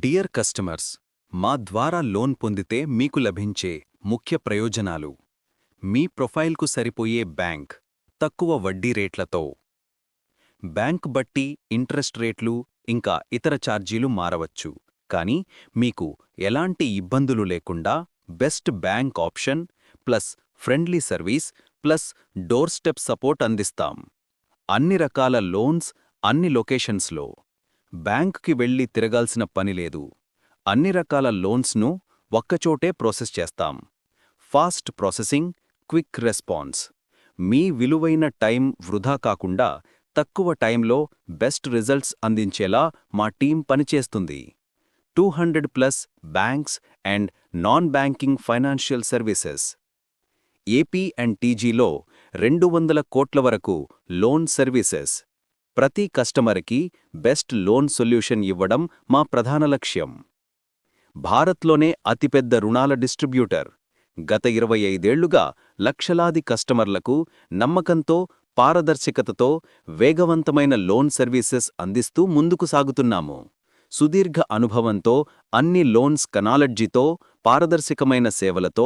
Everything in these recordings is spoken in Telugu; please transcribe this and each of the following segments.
డియర్ కస్టమర్స్, మా ద్వారా లోన్ పొందితే మీకు లభించే ముఖ్య ప్రయోజనాలు: మీ ప్రొఫైల్కు సరిపోయే బ్యాంక్, తక్కువ వడ్డీ రేట్లతో. బ్యాంక్ బట్టి ఇంట్రెస్ట్ రేట్లు ఇంకా ఇతర ఛార్జీలు మారవచ్చు, కానీ మీకు ఎలాంటి ఇబ్బందులు లేకుండా best bank option plus friendly service plus door step support అందిస్తాం. అన్ని రకాల లోన్స్ అన్ని లొకేషన్స్లో. బ్యాంక్కి వెళ్లి తిరగాల్సిన పనిలేదు. అన్ని రకాల లోన్స్ను ఒక్కచోటే ప్రాసెస్ చేస్తాం. Fast processing, quick response. మీ విలువైన టైం వృధా కాకుండా తక్కువ టైంలో బెస్ట్ రిజల్ట్స్ అందించేలా మా టీం పనిచేస్తుంది. 200+ banks and non banking financial services. AP and టీజీలో 200 కోట్ల వరకు లోన్ సర్వీసెస్. ప్రతి కస్టమర్కి బెస్ట్ లోన్ సొల్యూషన్ ఇవ్వడం మా ప్రధాన లక్ష్యం. భారత్లోనే అతిపెద్ద రుణాల డిస్ట్రిబ్యూటర్. గత 25 ఏళ్లుగా లక్షలాది కస్టమర్లకు నమ్మకంతో, పారదర్శకతతో వేగవంతమైన లోన్ సర్వీసెస్ అందిస్తూ ముందుకు సాగుతున్నాము. సుదీర్ఘ అనుభవంతో, అన్ని లోన్స్ కనాలెడ్జితో, పారదర్శకమైన సేవలతో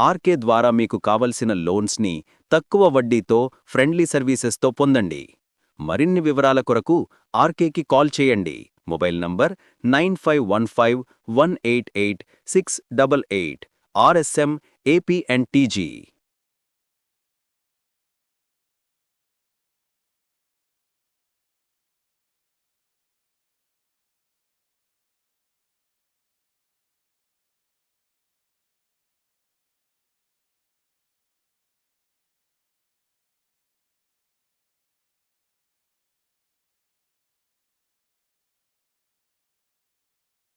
ఆర్కే ద్వారా మీకు కావలసిన లోన్స్ని తక్కువ వడ్డీతో, ఫ్రెండ్లీ సర్వీసెస్తో పొందండి. మరిన్ని వివరాల కొరకు ఆర్కేకి కాల్ చేయండి. Mobile number 9515188688. RSM AP and TG.